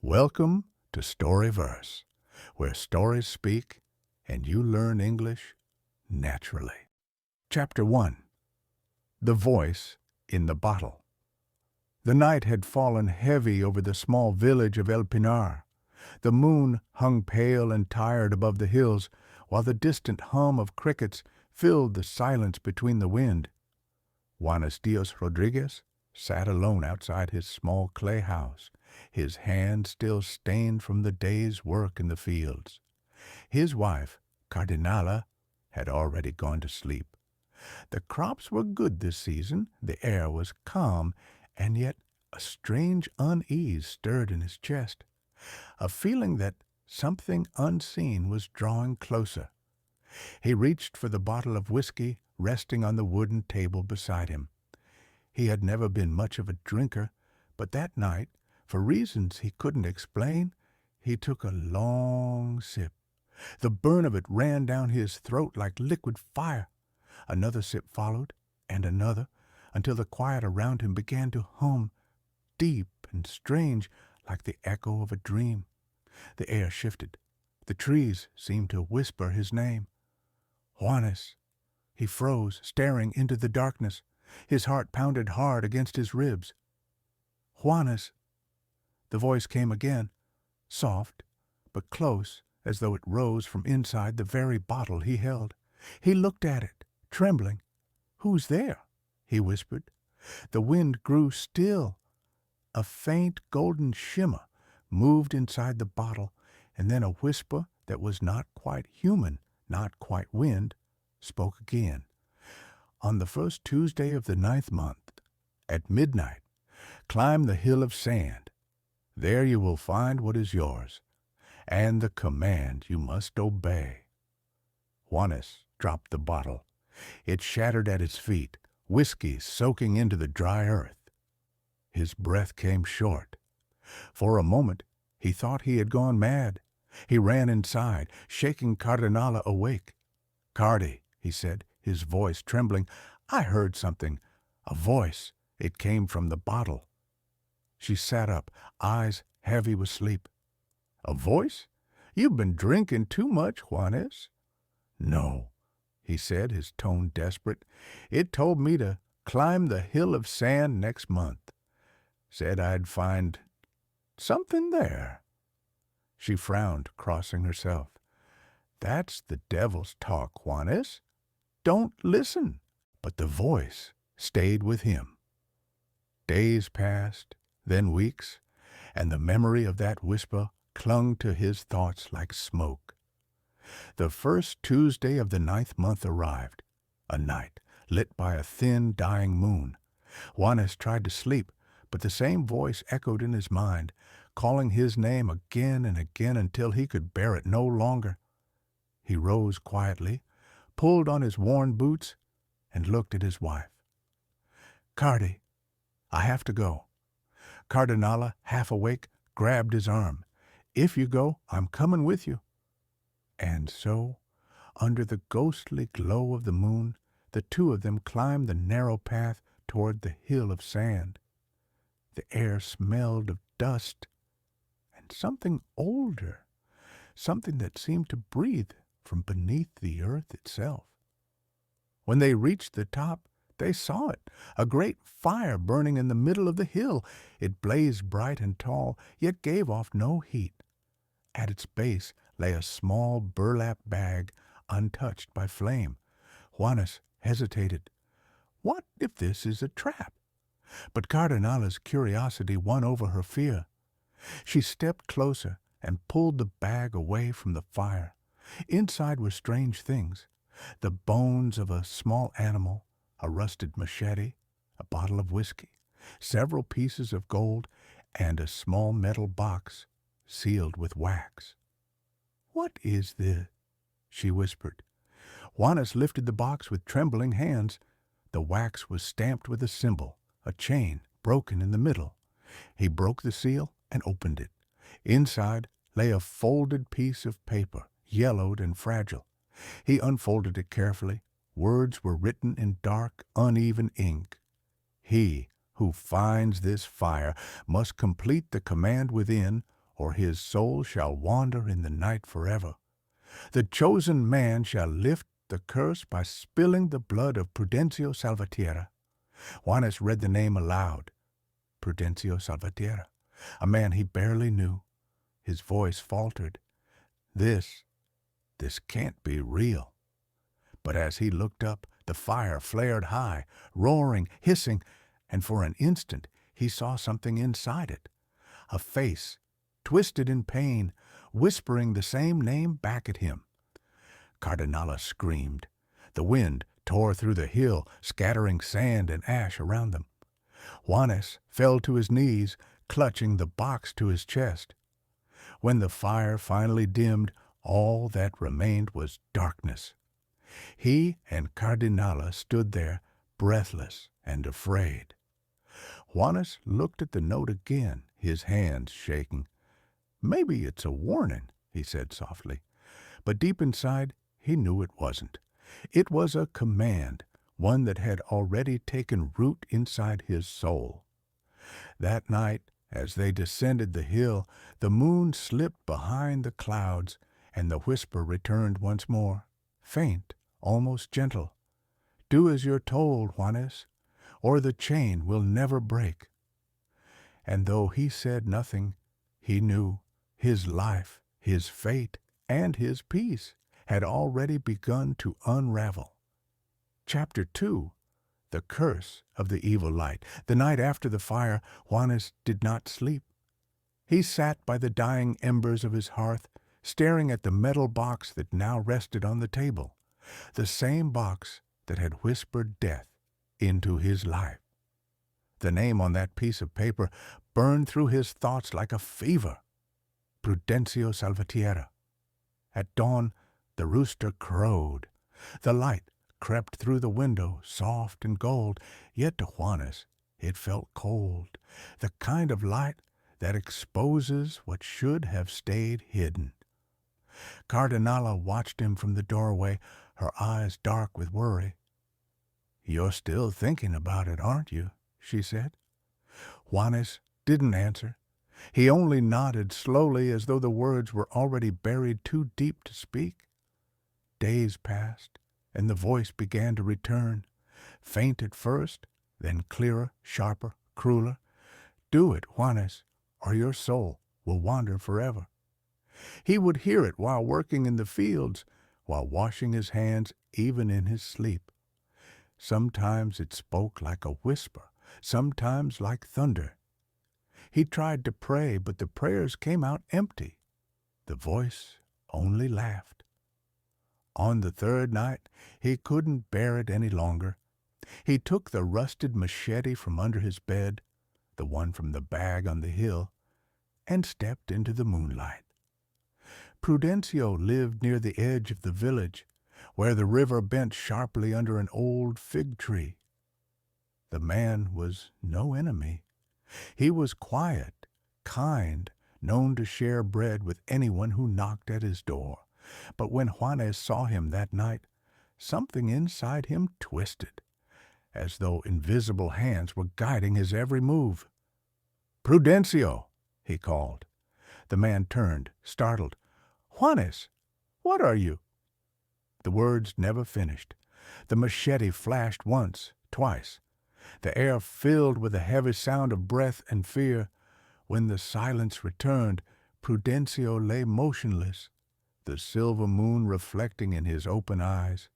Welcome to Storyverse, where stories speak and you learn English naturally. Chapter 1. The Voice in the Bottle. The night had fallen heavy over the small village of El Pinar. The moon hung pale and tired above the hills, while the distant hum of crickets filled the silence between the wind. Juanes Rodriguez sat alone outside his small clay house, his hands still stained from the day's work in the fields. His wife, Cardinala, had already gone to sleep. The crops were good this season, the air was calm, and yet a strange unease stirred in his chest, a feeling that something unseen was drawing closer. He reached for the bottle of whiskey resting on the wooden table beside him. He had never been much of a drinker, but that night, for reasons he couldn't explain, he took a long sip. The burn of it ran down his throat like liquid fire. Another sip followed, and another, until the quiet around him began to hum, deep and strange, like the echo of a dream. The air shifted. The trees seemed to whisper his name. Juanes. He froze, staring into the darkness. His heart pounded hard against his ribs. Juanes. The voice came again, soft, but close, as though it rose from inside the very bottle he held. He looked at it, trembling. "Who's there?" he whispered. The wind grew still. A faint golden shimmer moved inside the bottle, and then a whisper that was not quite human, not quite wind, spoke again. "On the first Tuesday of the 9th month, at midnight, climb the hill of sand. There you will find what is yours, and the command you must obey." Juanes dropped the bottle. It shattered at his feet, whiskey soaking into the dry earth. His breath came short. For a moment he thought he had gone mad. He ran inside, shaking Cardinala awake. "Cardi," he said, his voice trembling, "I heard something. A voice. It came from the bottle." She sat up, eyes heavy with sleep. "A voice? You've been drinking too much, Juanes." "No," he said, his tone desperate. "It told me to climb the hill of sand next month. Said I'd find something there." She frowned, crossing herself. "That's the devil's talk, Juanes. Don't listen." But the voice stayed with him. Days passed, then weeks, and the memory of that whisper clung to his thoughts like smoke. The first Tuesday of the 9th month arrived, a night lit by a thin, dying moon. Juanes tried to sleep, but the same voice echoed in his mind, calling his name again and again until he could bear it no longer. He rose quietly, pulled on his worn boots, and looked at his wife. "Cardi, I have to go." Cardinala, half awake, grabbed his arm. "If you go, I'm coming with you." And so, under the ghostly glow of the moon, the two of them climbed the narrow path toward the hill of sand. The air smelled of dust and something older, something that seemed to breathe from beneath the earth itself. When they reached the top, they saw it, a great fire burning in the middle of the hill. It blazed bright and tall, yet gave off no heat. At its base lay a small burlap bag, untouched by flame. Juanes hesitated. What if this is a trap? But Cardinala's curiosity won over her fear. She stepped closer and pulled the bag away from the fire. Inside were strange things: the bones of a small animal, a rusted machete, a bottle of whiskey, several pieces of gold, and a small metal box sealed with wax. "What is this?" she whispered. Juanes lifted the box with trembling hands. The wax was stamped with a symbol, a chain broken in the middle. He broke the seal and opened it. Inside lay a folded piece of paper, yellowed and fragile. He unfolded it carefully. Words were written in dark, uneven ink. "He who finds this fire must complete the command within, or his soul shall wander in the night forever. The chosen man shall lift the curse by spilling the blood of Prudencio Salvatierra. Juanes read the name aloud. Prudencio Salvatierra, a man he barely knew. His voice faltered. This can't be real. But as he looked up, the fire flared high, roaring, hissing, and for an instant he saw something inside it. A face, twisted in pain, whispering the same name back at him. Cardinala screamed. The wind tore through the hill, scattering sand and ash around them. Juanes fell to his knees, clutching the box to his chest. When the fire finally dimmed, all that remained was darkness. He and Cardinala stood there, breathless and afraid. Juanes looked at the note again, his hands shaking. "Maybe it's a warning," he said softly. But deep inside, he knew it wasn't. It was a command, one that had already taken root inside his soul. That night, as they descended the hill, the moon slipped behind the clouds, and the whisper returned once more, faint, almost gentle. "Do as you're told, Juanes, or the chain will never break." And though he said nothing, he knew his life, his fate, and his peace had already begun to unravel. Chapter 2. The Curse of the Evil Light. The night after the fire, Juanes did not sleep. He sat by the dying embers of his hearth, staring at the metal box that now rested on the table, the same box that had whispered death into his life. The name on that piece of paper burned through his thoughts like a fever. Prudencio Salvatierra. At dawn, the rooster crowed. The light crept through the window, soft and gold, yet to Juanes it felt cold, the kind of light that exposes what should have stayed hidden. Cardinala watched him from the doorway, her eyes dark with worry. "You're still thinking about it, aren't you?" she said. Juanes didn't answer. He only nodded slowly as though the words were already buried too deep to speak. Days passed, and the voice began to return, faint at first, then clearer, sharper, crueler. "Do it, Juanes, or your soul will wander forever." He would hear it while working in the fields, while washing his hands, even in his sleep. Sometimes it spoke like a whisper, sometimes like thunder. He tried to pray, but the prayers came out empty. The voice only laughed. On the third night, he couldn't bear it any longer. He took the rusted machete from under his bed, the one from the bag on the hill, and stepped into the moonlight. Prudencio lived near the edge of the village, where the river bent sharply under an old fig tree. The man was no enemy. He was quiet, kind, known to share bread with anyone who knocked at his door. But when Juanes saw him that night, something inside him twisted, as though invisible hands were guiding his every move. "Prudencio!" he called. The man turned, startled. "Juanes, what are you?" The words never finished. The machete flashed once, twice. The air filled with a heavy sound of breath and fear. When the silence returned, Prudencio lay motionless, the silver moon reflecting in his open eyes.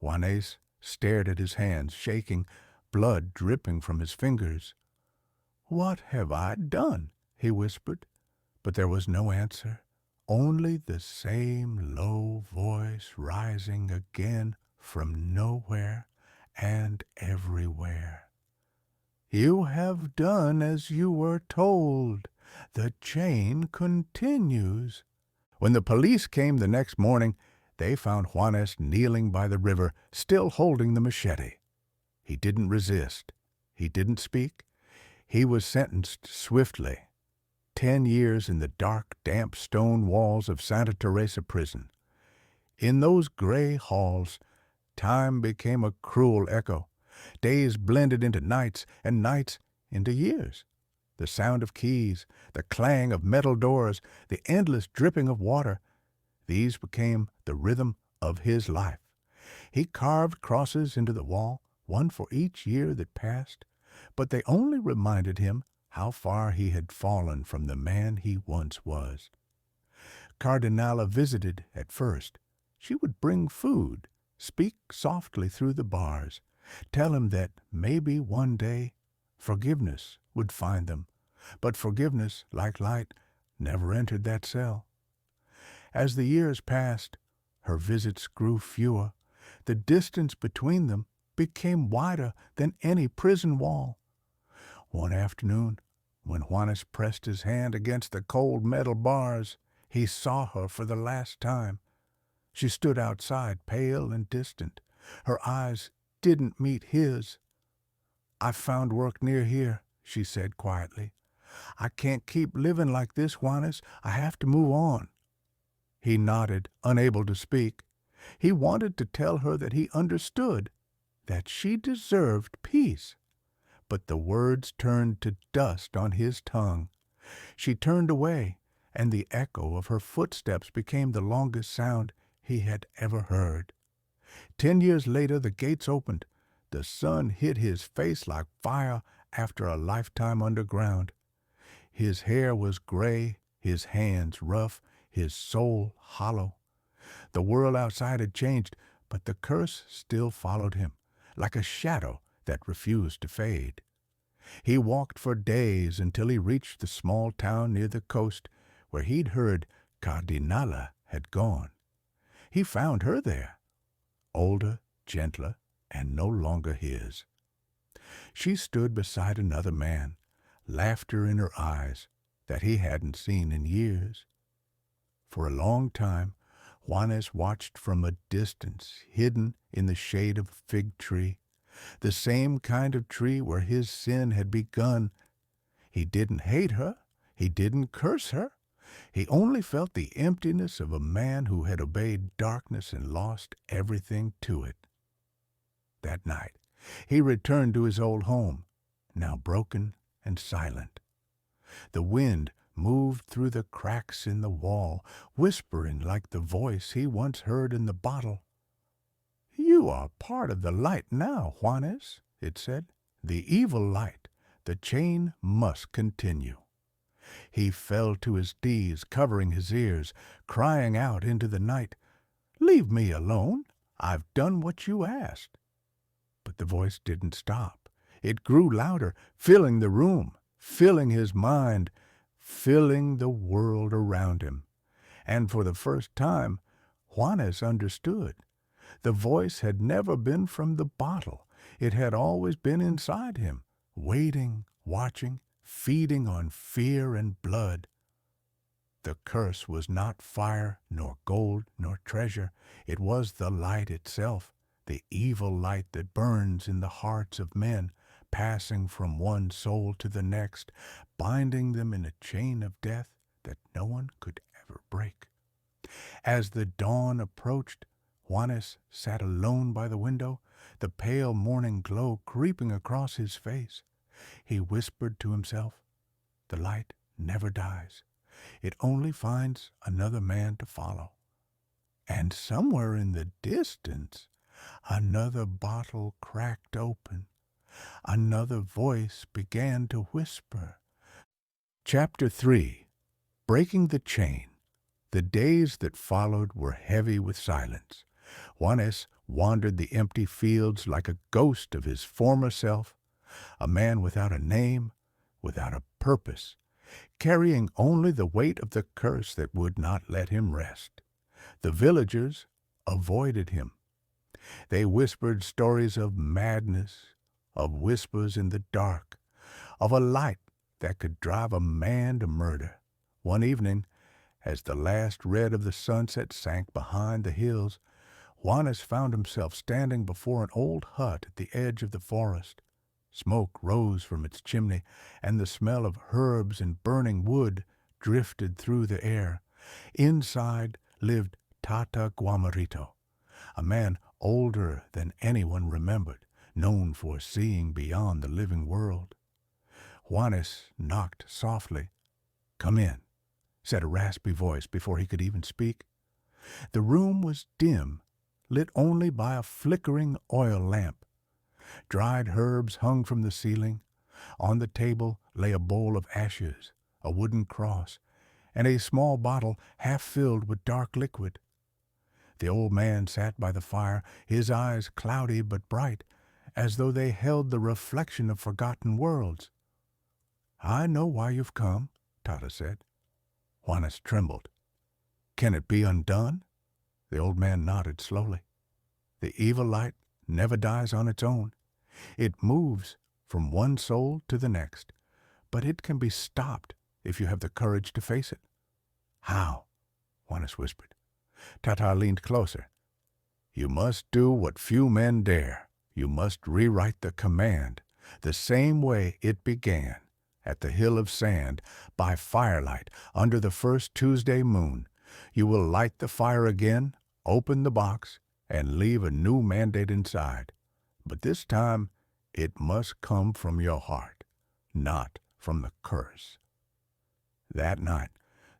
Juanes stared at his hands, shaking, blood dripping from his fingers. "What have I done?" he whispered, but there was no answer, only the same low voice rising again from nowhere and everywhere. "You have done as you were told. The chain continues." When the police came the next morning, they found Juanes kneeling by the river, still holding the machete. He didn't resist. He didn't speak. He was sentenced swiftly. 10 years in the dark, damp stone walls of Santa Teresa prison. In those gray halls, time became a cruel echo. Days blended into nights, and nights into years. the sound of keys, the clang of metal doors, the endless dripping of water. These became the rhythm of his life. He carved crosses into the wall, one for each year that passed, but they only reminded him how far he had fallen from the man he once was. Cardinala visited at first. She would bring food, speak softly through the bars, tell him that maybe one day forgiveness would find them, but forgiveness, like light, never entered that cell. As the years passed, her visits grew fewer. The distance between them became wider than any prison wall. One afternoon, when Juanes pressed his hand against the cold metal bars, he saw her for the last time. She stood outside, pale and distant. Her eyes didn't meet his. "I found work near here," she said quietly. "I can't keep living like this, Juanes. I have to move on." He nodded, unable to speak. He wanted to tell her that he understood, that she deserved peace. But the words turned to dust on his tongue. She turned away, and the echo of her footsteps became the longest sound he had ever heard. 10 years later, the gates opened. The sun hit his face like fire after a lifetime underground. His hair was gray, his hands rough, his soul hollow. The world outside had changed, but the curse still followed him, like a shadow that refused to fade. He walked for days until he reached the small town near the coast where he'd heard Cardinala had gone. He found her there, older, gentler, and no longer his. She stood beside another man, laughter in her eyes that he hadn't seen in years. For a long time, Juanes watched from a distance, hidden in the shade of a fig tree, the same kind of tree where his sin had begun. He didn't hate her. He didn't curse her. He only felt the emptiness of a man who had obeyed darkness and lost everything to it. That night, he returned to his old home, now broken and silent. The wind moved through the cracks in the wall, whispering like the voice he once heard in the bottle. "You are part of the light now, Juanes," it said. "The evil light. The chain must continue." He fell to his knees, covering his ears, crying out into the night, "Leave me alone. I've done what you asked." But the voice didn't stop. It grew louder, filling the room, filling his mind, filling the world around him. And for the first time, Juanes understood. The voice had never been from the bottle. It had always been inside him, waiting, watching, feeding on fear and blood. The curse was not fire, nor gold, nor treasure. It was the light itself, the evil light that burns in the hearts of men, passing from one soul to the next, binding them in a chain of death that no one could ever break. As the dawn approached, Juanes sat alone by the window, the pale morning glow creeping across his face. He whispered to himself, "The light never dies. It only finds another man to follow." And somewhere in the distance, another bottle cracked open. Another voice began to whisper. Chapter 3. Breaking the Chain. The days that followed were heavy with silence. Juanes wandered the empty fields like a ghost of his former self, a man without a name, without a purpose, carrying only the weight of the curse that would not let him rest. The villagers avoided him. They whispered stories of madness, of whispers in the dark, of a light that could drive a man to murder. One evening, as the last red of the sunset sank behind the hills, Juanes found himself standing before an old hut at the edge of the forest. Smoke rose from its chimney, and the smell of herbs and burning wood drifted through the air. Inside lived Tata Guamarito, a man older than anyone remembered, known for seeing beyond the living world. Juanes knocked softly. "Come in," said a raspy voice before he could even speak. The room was dim, lit only by a flickering oil lamp. Dried herbs hung from the ceiling. On the table lay a bowl of ashes, a wooden cross, and a small bottle half filled with dark liquid. The old man sat by the fire, his eyes cloudy but bright, as though they held the reflection of forgotten worlds. "I know why you've come," Tata said. Juanes trembled. "Can it be undone?" The old man nodded slowly. "The evil light never dies on its own. It moves from one soul to the next, but it can be stopped if you have the courage to face it." "How?" Juanes whispered. Tata leaned closer. "You must do what few men dare. You must rewrite the command, the same way it began, at the Hill of Sand, by firelight, under the first Tuesday moon. You will light the fire again, open the box, and leave a new mandate inside. But this time it must come from your heart, not from the curse." That night,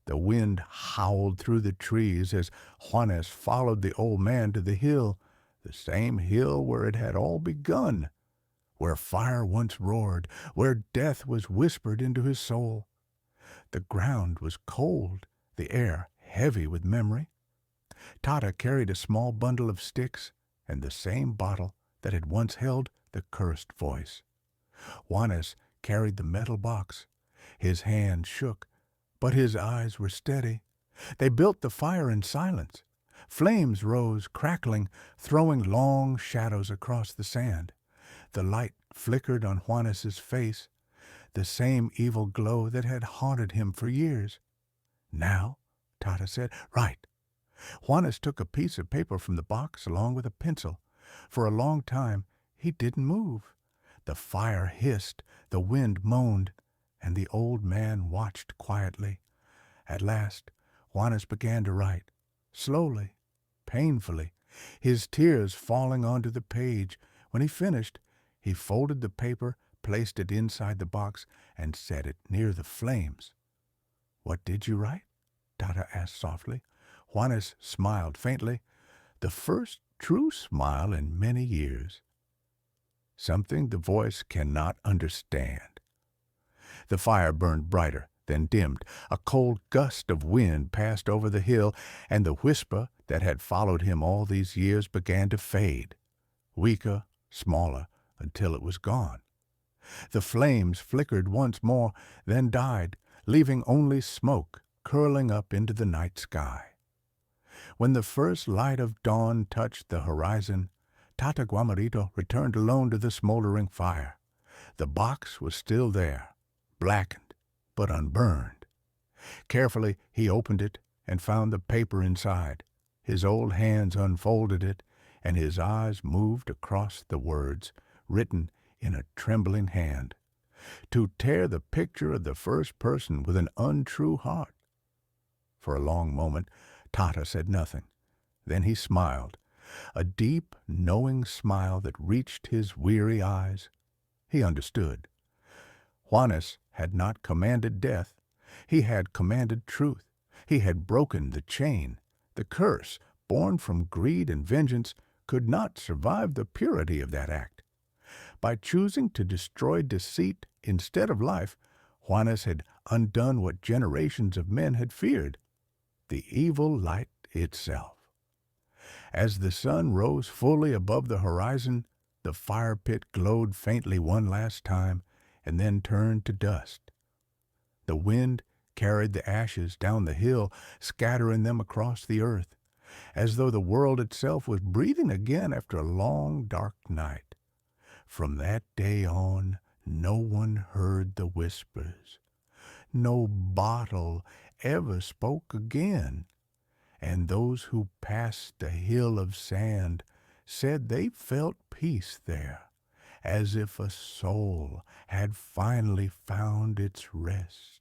the wind howled through the trees as Juanes followed the old man to the hill, the same hill where it had all begun, where fire once roared, where death was whispered into his soul. The ground was cold, the air heavy with memory. Tata carried a small bundle of sticks and the same bottle that had once held the cursed voice. Juanes carried the metal box. His hand shook, but his eyes were steady. They built the fire in silence. Flames rose, crackling, throwing long shadows across the sand. The light flickered on Juanes's face, the same evil glow that had haunted him for years. "Now," Tata said, "write." Juanes took a piece of paper from the box along with a pencil. For a long time he didn't move. The fire hissed, the wind moaned, and the old man watched quietly. At last Juanes began to write, slowly, painfully, his tears falling onto the page. When he finished, he folded the paper, placed it inside the box, and set it near the flames. "What did you write?" Tata asked softly. Juanes smiled faintly, the first true smile in many years. "Something the voice cannot understand." The fire burned brighter, then dimmed. A cold gust of wind passed over the hill, and the whisper that had followed him all these years began to fade, weaker, smaller, until it was gone. The flames flickered once more, then died, leaving only smoke curling up into the night sky. When the first light of dawn touched the horizon, Tata Guamarito returned alone to the smoldering fire. The box was still there, blackened but unburned. Carefully he opened it and found the paper inside. His old hands unfolded it, and his eyes moved across the words, written in a trembling hand. "To tear the picture of the first person with an untrue heart." For a long moment Tata said nothing. Then he smiled, a deep, knowing smile that reached his weary eyes. He understood. Juanes had not commanded death. He had commanded truth. He had broken the chain. The curse, born from greed and vengeance, could not survive the purity of that act. By choosing to destroy deceit instead of life, Juanes had undone what generations of men had feared, the evil light itself. As the sun rose fully above the horizon, the fire pit glowed faintly one last time and then turned to dust. The wind carried the ashes down the hill, scattering them across the earth, as though the world itself was breathing again after a long, dark night. From that day on, no one heard the whispers. No bottle ever spoke again, and those who passed the Hill of Sand said they felt peace there, as if a soul had finally found its rest.